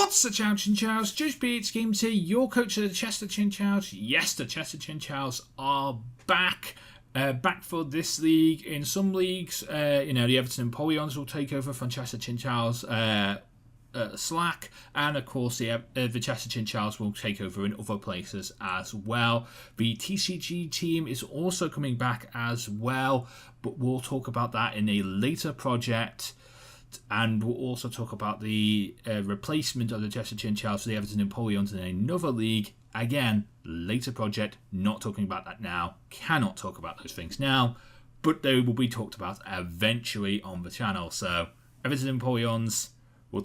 What's the Chow Chinchows? JoesphGames here, your coach of the Chester Chinchous. Yes, the Chester Chinchous are back. Back for this league. In some leagues, the Everton Napoleons will take over from Chester Chinchous slack, and of course the Chester Chinchous will take over in other places as well. The TCG team is also coming back as well, but we'll talk about that in a later project. And we'll also talk about the replacement of the Chester Chinchous for the Everton Napoleons in another league. Again, later project, not talking about that now. Cannot talk about those things now, but they will be talked about eventually on the channel. So, Everton Napoleons will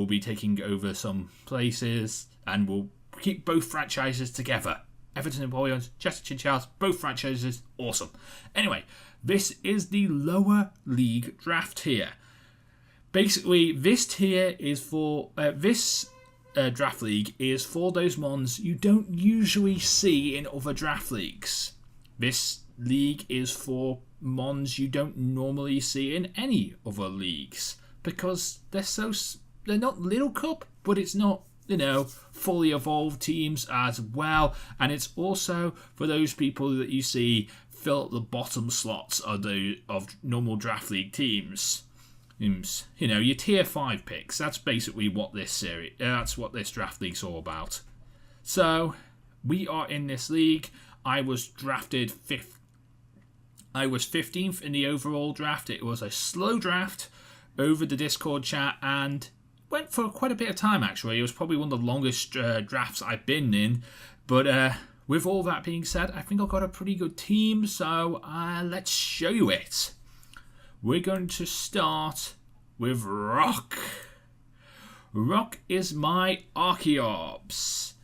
be taking over some places, and we'll keep both franchises together. Everton Napoleons, Chester Chinchous, both franchises, awesome. Anyway, this is the lower league draft tier. Basically, this tier is for this draft league is for those mons you don't usually see in other draft leagues. This league is for mons you don't normally see in any other leagues because they're not Little Cup, but it's not fully evolved teams as well, and it's also for those people that you see fill up the bottom slots of normal draft league teams. Your tier 5 picks. That's basically what this draft league's all about. So, we are in this league. I was drafted 5th. I was 15th in the overall draft. It was a slow draft over the Discord chat and went for quite a bit of time, actually. It was probably one of the longest drafts I've been in. But with all that being said, I think I've got a pretty good team. So, let's show you it. We're going to start with Rock. Rock is my Archeops.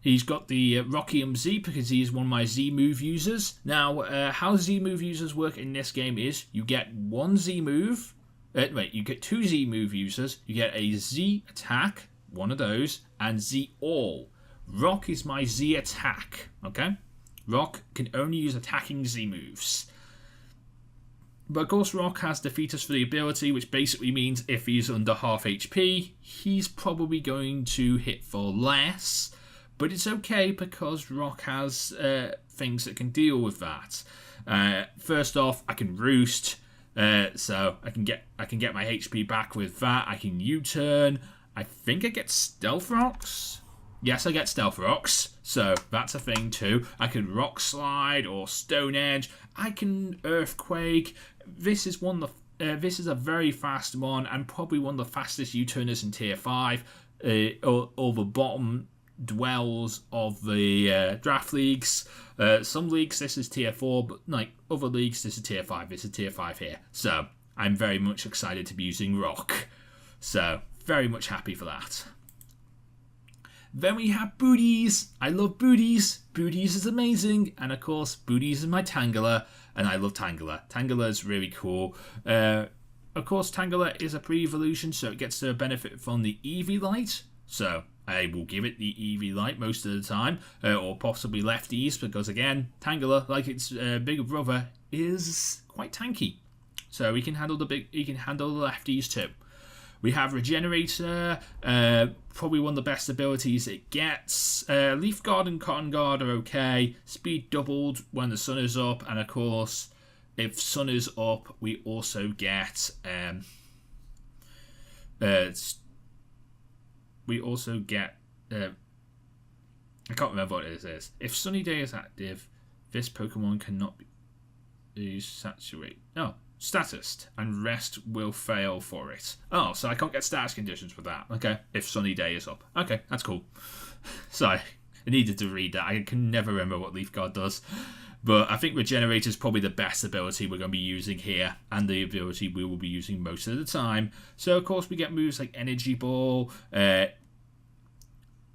He's got the Rockium Z because he's one of my Z move users. Now, how Z move users work in this game is you get one Z move. You get two Z move users. You get a Z attack, one of those, and Z all. Rock is my Z attack. Okay, Rock can only use attacking Z moves. But of course, Rock has Defeaters for the ability, which basically means if he's under half HP, he's probably going to hit for less. But it's okay because Rock has things that can deal with that. First off, I can Roost, so I can get my HP back with that. I can U-turn. I think I get Stealth Rocks. Yes, I get Stealth Rocks, so that's a thing too. I can Rock Slide or Stone Edge. I can Earthquake. This is a very fast one and probably one of the fastest U-turners in Tier 5. Or the bottom dwells of the draft leagues. Some leagues this is Tier 4, but like other leagues this is Tier 5. This is Tier 5 here. So I'm very much excited to be using Rock. So very much happy for that. Then we have Booties. I love Booties. Booties is amazing. And of course, Booties is my Tangela. And I love Tangela. Tangela is really cool. Of course, Tangela is a pre-evolution, so it gets to benefit from the Eevee Light. So I will give it the Eevee Light most of the time. Or possibly Lefties, because again, Tangela, like its bigger brother, is quite tanky. So he can handle the lefties too. We have Regenerator, probably one of the best abilities it gets. Leaf Guard and Cotton Guard are okay. Speed doubled when the sun is up, and of course, if sun is up, we also get I can't remember what it is. If Sunny Day is active, this Pokemon cannot be saturate. No. Status and rest will fail for it. Oh, so I can't get status conditions for that. Okay, if Sunny Day is up. Okay, that's cool. Sorry, I needed to read that. I can never remember what Leaf Guard does. But I think Regenerator is probably the best ability we're going to be using here, and the ability we will be using most of the time. So, of course, we get moves like Energy Ball,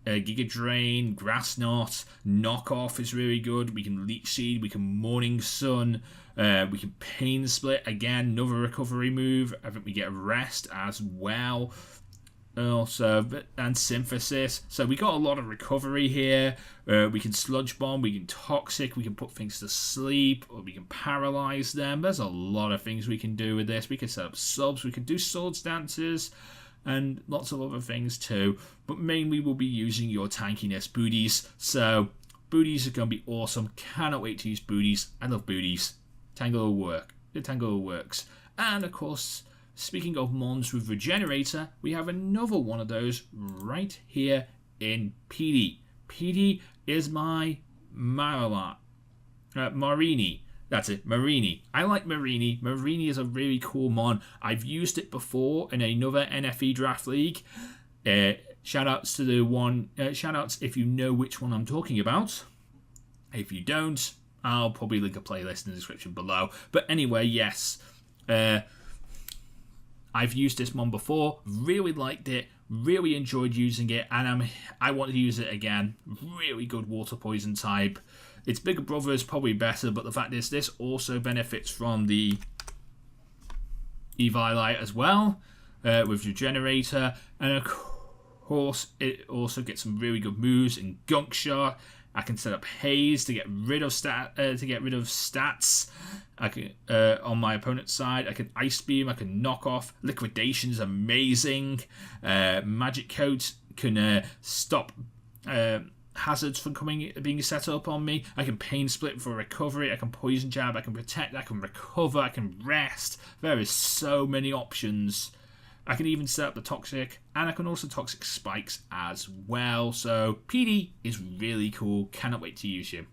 Giga Drain, Grass Knot, Knock Off is really good. We can Leech Seed, we can Morning Sun, we can Pain Split, again, another recovery move. I think we get Rest as well. Also, and Synthesis. So we got a lot of recovery here. We can Sludge Bomb, we can Toxic, we can put things to sleep, or we can paralyze them. There's a lot of things we can do with this. We can set up subs, we can do Swords Dances. and lots of other things too. But mainly we'll be using your tankiness booties. So booties are going to be awesome. Cannot wait to use booties. I love booties. Tango will work. The Tango works. And of course, speaking of mons with Regenerator, we have another one of those right here in PD. PD is my Marini. That's it, Marini. I like Marini. Marini is a really cool mon. I've used it before in another NFE draft league. Shoutouts to the one. Shoutouts if you know which one I'm talking about. If you don't, I'll probably link a playlist in the description below. But anyway, yes. I've used this mon before, really liked it, really enjoyed using it, and I want to use it again. Really good water poison type. Its bigger brother is probably better, but the fact is this also benefits from the Evilite as well, with Regenerator, and of course it also gets some really good moves in Gunk Shot. I can set up Haze to get rid of stats. I can on my opponent's side. I can Ice Beam. I can knock off. Liquidation is amazing. Magic Coat can stop hazards from being set up on me. I can Pain Split for recovery. I can Poison Jab. I can protect. I can recover. I can rest. There is so many options. I can even set up the Toxic, and I can also Toxic Spikes as well. So PD is really cool. Cannot wait to use you.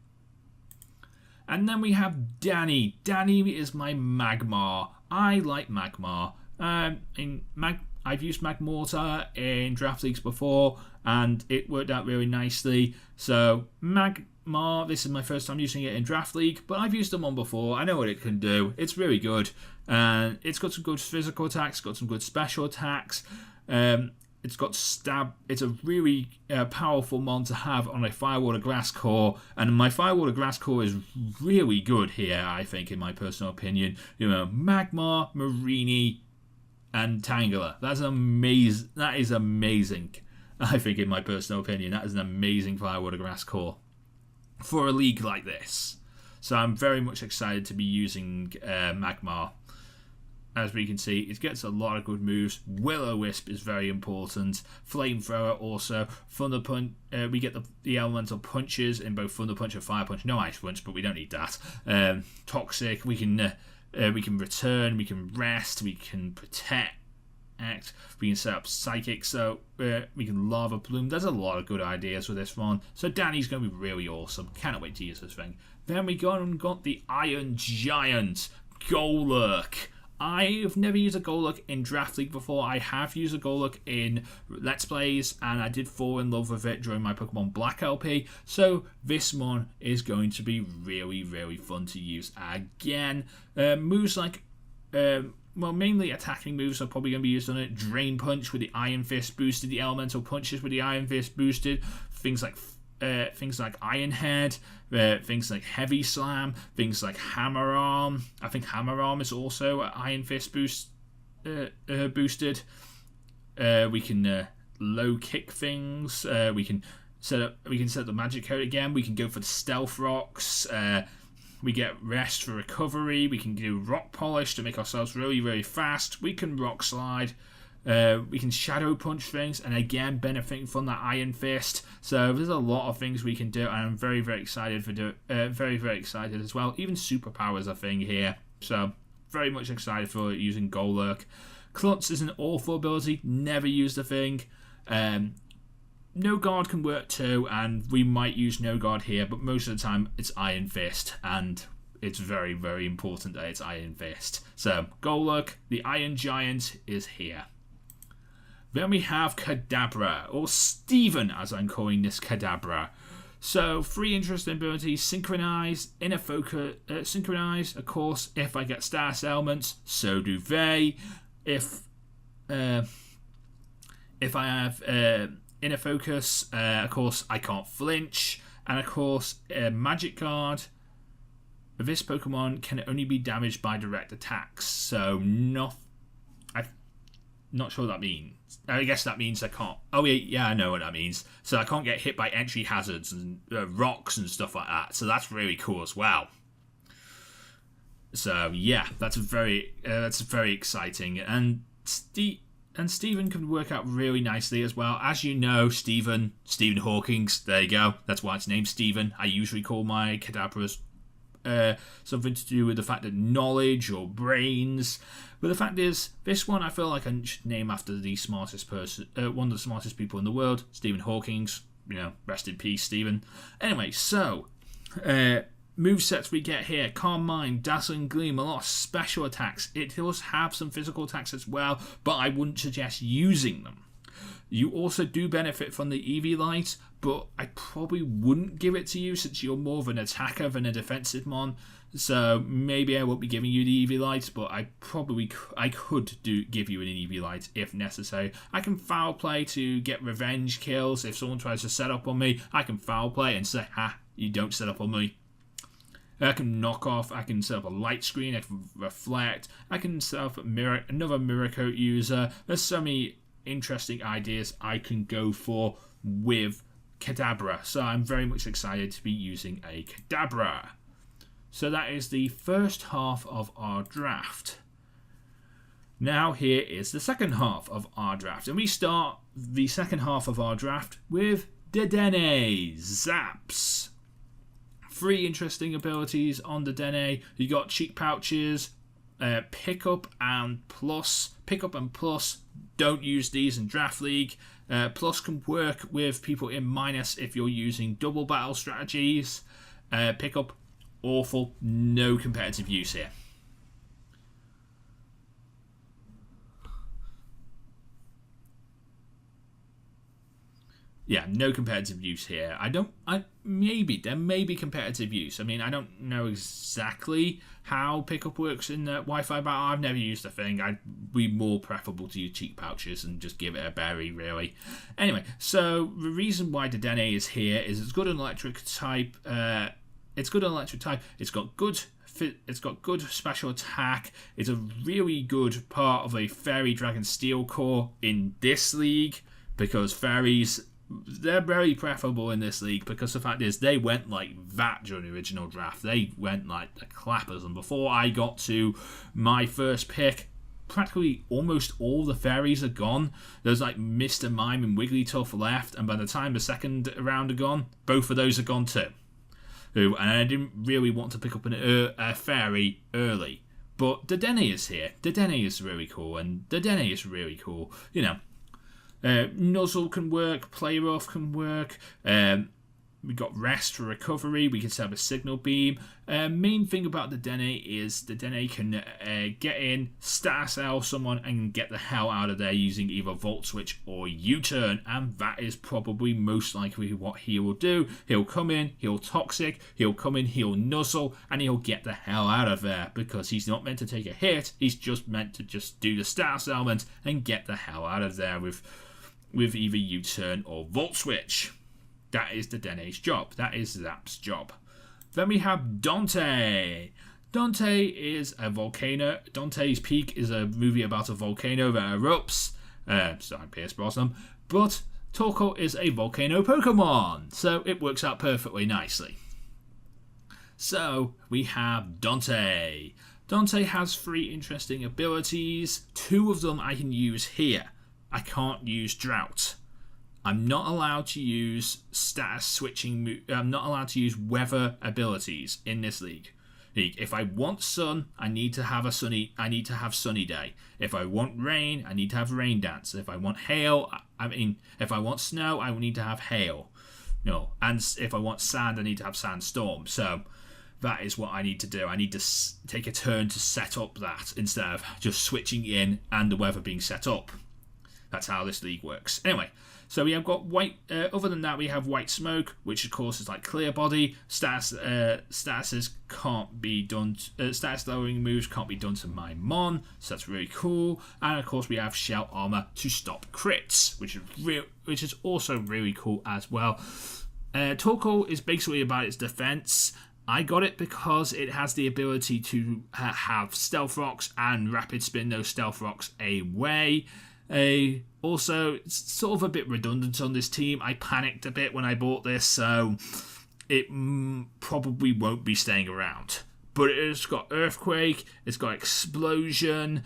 And then we have Danny. Danny is my Magmar. I like Magmar. I've used Magmortar in draft leagues before, and it worked out really nicely. So Magmar, this is my first time using it in draft league, but I've used them on before. I know what it can do. It's really good, and it's got some good physical attacks, got some good special attacks. It's got stab. It's a really powerful mon to have on a Firewater Grass Core, and my Firewater Grass Core is really good here, I think, in my personal opinion. You know, Magmar, Marini, and Tangela. That is amazing. I think, in my personal opinion, that is an amazing Firewater Grass Core for a league like this. So I'm very much excited to be using Magmar. As we can see, it gets a lot of good moves. Will-O-Wisp is very important. Flamethrower also. Thunder Punch. We get the elemental punches in both Thunder Punch and Fire Punch. No Ice Punch, but we don't need that. Toxic. We can return. We can rest. We can protect. We can set up Psychic. So we can Lava Plume. There's a lot of good ideas with this one. So Danny's going to be really awesome. Cannot wait to use this thing. Then we got the Iron Giant, Golurk. I've never used a Golurk in Draft League before. I have used a Golurk in Let's Plays, and I did fall in love with it during my Pokemon Black LP. So this one is going to be really, really fun to use again. Moves like, mainly attacking moves are probably going to be used on it. Drain Punch with the Iron Fist boosted, the Elemental Punches with the Iron Fist boosted, things like Iron Head, things like Heavy Slam, things like Hammer Arm. I think Hammer Arm is also Iron Fist boosted. We can low kick things. We can set the Magic Code again. We can go for the Stealth Rocks. We get Rest for recovery. We can do Rock Polish to make ourselves really, really fast. We can Rock Slide. We can Shadow Punch things, and again benefiting from that Iron Fist. So there's a lot of things we can do, and I'm very, very excited very, very excited as well. Even Superpower is a thing here, so very much excited for using Golurk. Klutz is an awful ability. Never used the thing. No Guard can work too, and we might use No Guard here, but most of the time it's Iron Fist, and it's very, very important that it's Iron Fist. So Golurk, the Iron Giant, is here. Then we have Kadabra, or Steven as I'm calling this Kadabra. So 3 interesting abilities: Synchronize, Inner Focus, Synchronize, of course, if I get status elements, so do they. If I have Inner Focus, of course, I can't flinch. And of course, Magic Guard, this Pokemon can only be damaged by direct attacks. So I'm not sure what that means. I guess that means I can't. Oh yeah, I know what that means. So I can't get hit by entry hazards and rocks and stuff like that. So that's really cool as well. So yeah, that's very exciting. And Stephen can work out really nicely as well. As you know, Stephen Hawkins, there you go. That's why it's named Stephen. I usually call my Kadabras something to do with the fact that knowledge or brains. But the fact is, this one I feel like I should name after the smartest person, one of the smartest people in the world, Stephen Hawkins. You know, rest in peace, Stephen. Anyway, so movesets we get here: Calm Mind, Dazzling Gleam, a lot of special attacks. It does have some physical attacks as well, but I wouldn't suggest using them. You also do benefit from the EV Light, but I probably wouldn't give it to you since you're more of an attacker than a defensive mon. So maybe I won't be giving you the EV Light, but I could give you an EV Light if necessary. I can foul play to get revenge kills. If someone tries to set up on me, I can foul play and say, "Ha, you don't set up on me." I can knock off, I can set up a light screen, I can reflect, I can set up another mirror coat user. There's so many interesting ideas I can go for with Kadabra, so I'm very much excited to be using a Kadabra. So that is the first half of our draft. Now here is the second half of our draft, and we start the second half of our draft with Dedenne Zaps. 3 interesting abilities on the Dedenne. You got cheek pouches, pickup and plus. Pickup and plus, don't use these in Draft League. Plus can work with people in minus if you're using double battle strategies. Pickup, awful, no competitive use here. Yeah, no competitive use here. Maybe there may be competitive use. I mean, I don't know exactly how pickup works in Wi-Fi battle. I've never used the thing. I'd be more preferable to use cheek pouches and just give it a berry, really. Anyway, so the reason why Dedenne is here is it's good on electric type. It's got good special attack. It's a really good part of a Fairy Dragon Steel core in this league because fairies, they're very preferable in this league because the fact is they went like that during the original draft. They went like the clappers, and before I got to my first pick, practically almost all the fairies are gone. There's like Mr. Mime and Wigglytuff left, and by the time the second round are gone, both of those are gone too. And I didn't really want to pick up a fairy early. But Dedenne is here. Dedenne is really cool, and Dedenne is really cool. You know, Nuzzle can work, Play Rough can work. We got Rest for recovery. We can set up a Signal Beam. Main thing about the Dedenne is the Dedenne can get in, status L someone, and get the hell out of there using either Volt Switch or U-Turn. And that is probably most likely what he will do. He'll come in, he'll Toxic, he'll come in, he'll Nuzzle, and he'll get the hell out of there because he's not meant to take a hit. He's just meant to just do the status element and get the hell out of there with either U-Turn or Volt Switch. That is the Dedenne's job. That is Zap's job. Then we have Dante. Dante is a volcano. Dante's Peak is a movie about a volcano that erupts. Starring Pierce Brosnan. But Torkoal is a volcano Pokemon. So it works out perfectly nicely. So we have Dante. Dante has 3 interesting abilities. 2 of them I can use here. I can't use Drought. I'm not allowed to use status switching. I'm not allowed to use weather abilities in this league. If I want sun, I need to have sunny day. If I want rain, I need to have rain dance. If I want hail, if I want snow, I will need to have hail. No, and if I want sand, I need to have sandstorm. So that is what I need to do. I need to take a turn to set up that instead of just switching in and the weather being set up. That's how this league works. Anyway, so we have got white. Other than that, we have White Smoke, which of course is like Clear Body. Statuses can't be done. Status lowering moves can't be done to my Mon, so that's really cool. And of course, we have Shell Armor to stop crits, which is also really cool as well. Torkoal is basically about its defense. I got it because it has the ability to have Stealth Rocks and Rapid Spin those Stealth Rocks away. Also, it's sort of a bit redundant on this team. I panicked a bit when I bought this, so it probably won't be staying around. But it's got Earthquake, it's got Explosion,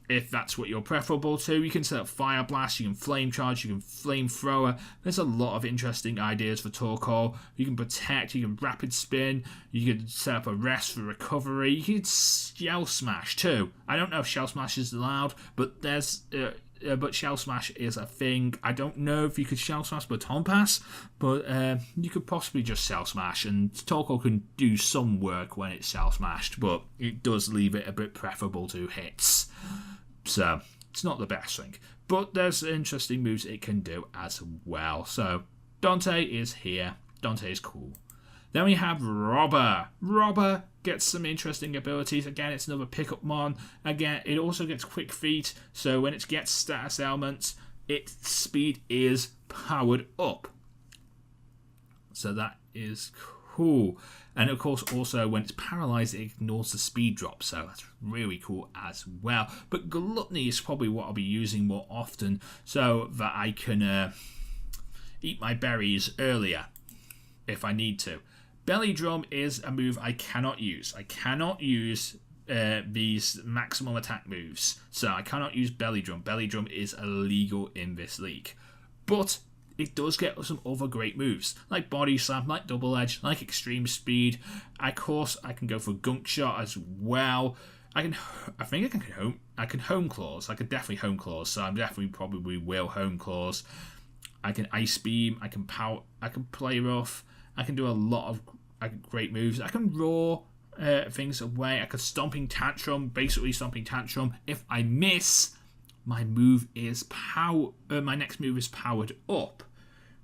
if that's what you're preferable to. You can set up Fire Blast, you can Flame Charge, you can Flamethrower. There's a lot of interesting ideas for Torkoal. You can Protect, you can Rapid Spin, you can set up a Rest for recovery. You can Shell Smash too. I don't know if Shell Smash is allowed, but there's... but Shell Smash is a thing. I don't know if you could Shell Smash Baton Pass, but you could possibly just Shell Smash, and Torkoal can do some work when it's Shell Smashed, but it does leave it a bit preferable to hits. So, it's not the best thing. But there's interesting moves it can do as well. So, Dante is here. Dante is cool. Then we have Robber. Robber gets some interesting abilities. Again, it's another pickup mon. Again, it also gets quick feet. So when it gets status elements, its speed is powered up. So that is cool. And of course, also when it's paralyzed, it ignores the speed drop. So that's really cool as well. But Gluttony is probably what I'll be using more often, so that I can eat my berries earlier if I need to. Belly Drum is a move I cannot use. I cannot use these maximum attack moves. So I cannot use Belly Drum. Belly Drum is illegal in this league. But it does get some other great moves, like Body Slam, like Double Edge, like Extreme Speed. Of course, I can go for Gunk Shot as well. I think I can Home Claws. I could definitely Home Claws, so I definitely probably will Home Claws. I can Ice Beam. I can Play Rough. I can do a lot of great moves. I can Roar things away. I could Stomping Tantrum, basically Stomping Tantrum. If I miss, my next move is powered up.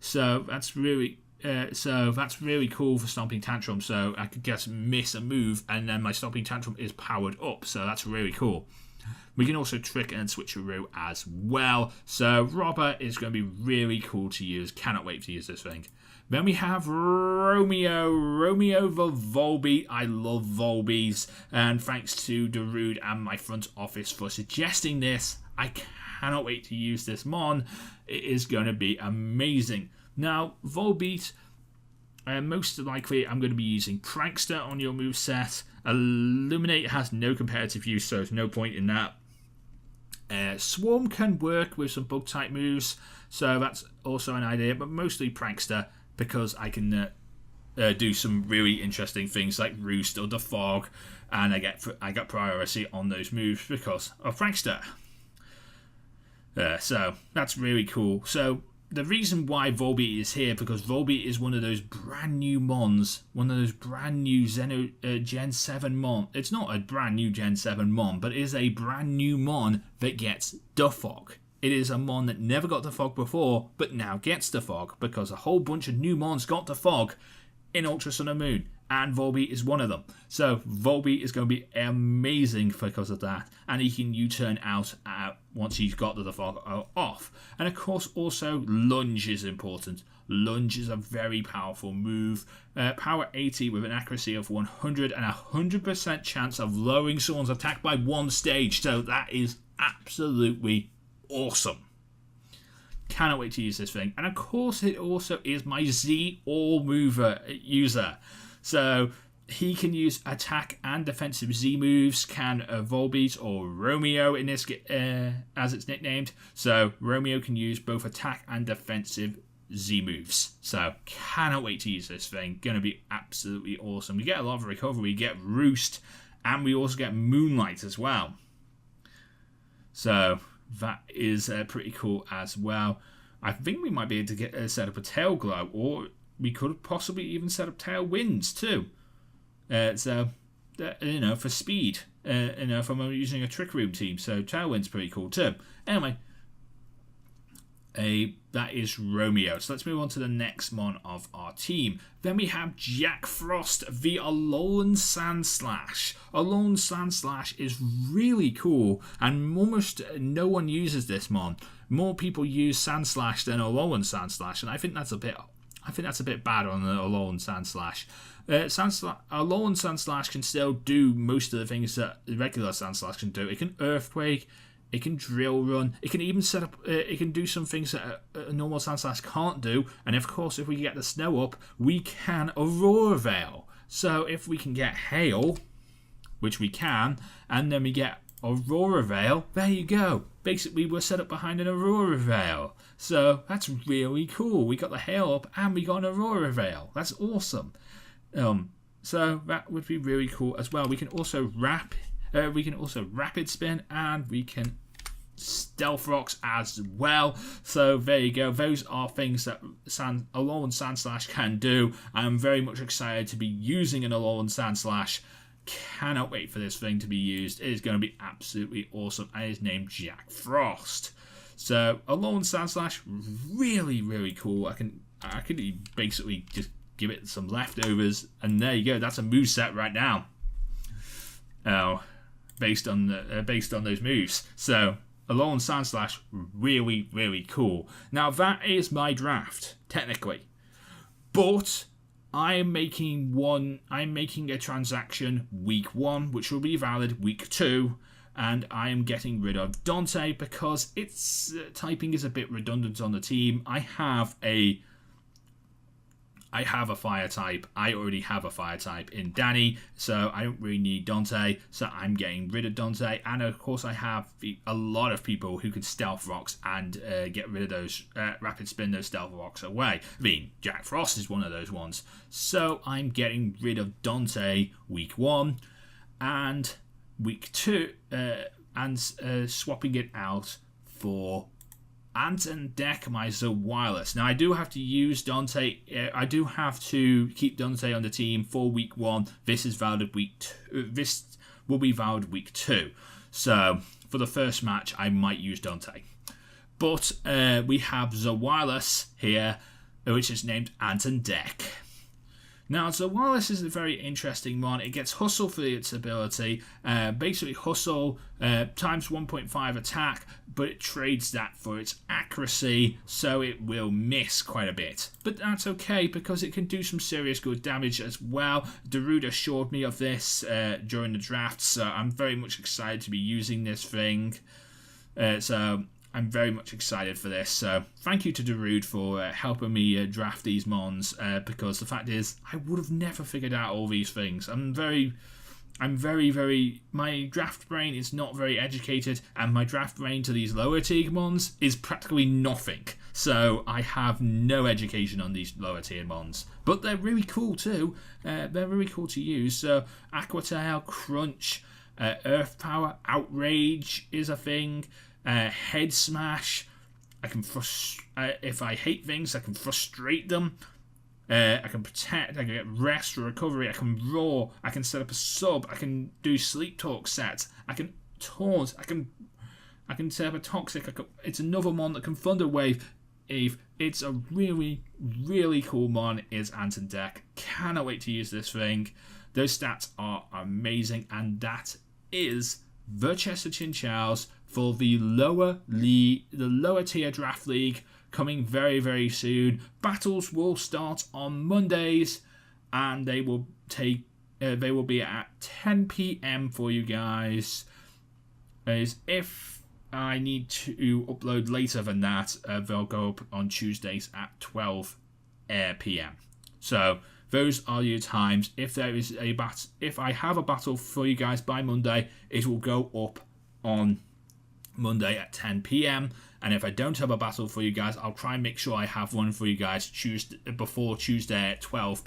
So that's really cool for Stomping Tantrum. So I could just miss a move, and then my Stomping Tantrum is powered up. So that's really cool. We can also Trick and Switcheroo as well. So Robber is going to be really cool to use. Cannot wait to use this thing. Then we have Romeo. Romeo the Volbeat. I love Volbeats. And thanks to Darude and my front office for suggesting this. I cannot wait to use this mon. It is going to be amazing. Now, Volbeat, most likely I'm going to be using Prankster on your moveset. Illuminate has no competitive use, so there's no point in that. Swarm can work with some bug type moves, so that's also an idea, but mostly Prankster, because I can do some really interesting things like Roost or Defog, and I get priority on those moves because of Prankster. So that's really cool. So the reason why Volbeat is here, because Volbeat is one of those brand new mons, one of those brand new Gen 7 mon. It's not a brand new Gen 7 mon, but it is a brand new mon that gets Defog. It is a mon that never got Defog before, but now gets Defog, because a whole bunch of new mons got Defog in Ultra Sun and Moon, and Volbeat is one of them. So Volbeat is going to be amazing because of that, and he can U-turn out once he's got the Defog off. And of course also Lunge is important. Lunge is a very powerful move. Power 80 with an accuracy of 100 and a 100% chance of lowering someone's attack by one stage. So that is absolutely awesome. Cannot wait to use this thing. And of course it also is my Z All Mover user. So he can use attack and defensive Z moves, can Volbeat or Romeo in this as it's nicknamed. So Romeo can use both attack and defensive Z moves. So cannot wait to use this thing. Gonna be absolutely awesome. We get a lot of recovery, we get Roost, and we also get Moonlight as well. So that is pretty cool as well. I think we might be able to get set up a Tail Glow, or we could possibly even set up Tailwinds too. For speed, if I'm using a Trick Room team, so Tailwind's pretty cool too. Anyway, that is Romeo. So let's move on to the next mon of our team. Then we have Jack Frost, the Alolan Sandslash. Alolan Sandslash is really cool, and almost no one uses this mon. More people use Sandslash than Alolan Sandslash, and I think that's a bit bad on the Alolan Sandslash. Alolan Sandslash can still do most of the things that the regular Sandslash can do. It can Earthquake, it can Drill Run, it can even set up, it can do some things that a normal Sandslash can't do. And of course, if we get the snow up, we can Aurora Veil. So if we can get Hail, which we can, and then we get Aurora Veil. There you go. Basically, we're set up behind an Aurora Veil. So that's really cool. We got the hail up and we got an Aurora Veil. That's awesome. So that would be really cool as well. We can also rapid spin, and we can stealth rocks as well. So there you go. Those are things that Alolan Sandslash can do. I'm very much excited to be using an Alolan Sandslash. Cannot wait for this thing to be used. It is going to be absolutely awesome. And it's named Jack Frost. So Alolan Sandslash, really, really cool. I could basically just give it some leftovers, and there you go. That's a moveset right now. Based on those moves. So Alolan Sandslash, really, really cool. Now that is my draft, technically. But I'm making a transaction week 1, which will be valid week 2, and I am getting rid of Dante because its typing is a bit redundant on the team. I have a fire type. I already have a fire type in Danny, so I don't really need Dante, so I'm getting rid of Dante. And of course I have a lot of people who can stealth rocks and get rid of those, rapid spin those stealth rocks away. I mean, Jack Frost is one of those ones. So I'm getting rid of Dante week 1, and week 2, and swapping it out for Ant and Deck, my Wireless. Now I do have to use Dante. I do have to keep Dante on the team for week 1. This is valid week 2. This will be valid week 2. So for the first match, I might use Dante. But we have Wireless here, which is named Ant and Deck. Now, Wireless is a very interesting one. It gets Hustle for its ability. Basically, Hustle times 1.5 attack, but it trades that for its accuracy, so it will miss quite a bit. But that's okay, because it can do some serious good damage as well. Darude assured me of this during the draft, so I'm very much excited to be using this thing. So I'm very much excited for this. So thank you to Darude for helping me draft these mons, because the fact is I would have never figured out all these things. My draft brain is not very educated, and my draft brain to these lower tier mons is practically nothing. So I have no education on these lower tier mons, but they're really cool too. They're really cool to use. So Aqua Tail, Crunch, Earth Power, Outrage is a thing. Head Smash. I can if I hate things, I can frustrate them. I can protect. I can get rest or recovery. I can roar. I can set up a sub. I can do sleep talk sets. I can taunt. I can set up a toxic. It's another mon that can thunder wave. It's a really, really cool mon. Is Ant and Deck. Cannot wait to use this thing. Those stats are amazing, and that is the Chester Chinchous for the lower tier draft league, coming very, very soon. Battles will start on Mondays, and they will be at 10 p.m. for you guys. As if I need to upload later than that, they'll go up on Tuesdays at 12 p.m. So those are your times. If there is if I have a battle for you guys by Monday, it will go up on Monday at 10 p.m. And if I don't have a battle for you guys, I'll try and make sure I have one for you guys before Tuesday at 12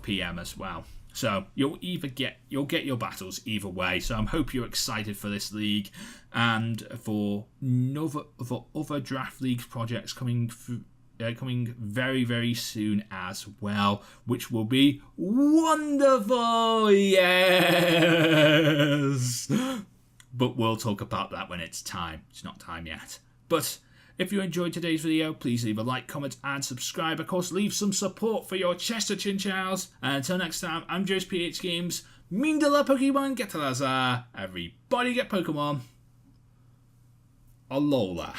p.m. as well. So you'll get your battles either way. So I hope you're excited for this league and for other draft league projects coming very, very soon as well, which will be wonderful. Yes. But we'll talk about that when it's time. It's not time yet. But if you enjoyed today's video, please leave a like, comment, and subscribe. Of course, leave some support for your Chester Chinchows. And until next time, I'm JoesphGames. Mindala Pokemon, get to Lazar. Everybody get Pokemon. Alola.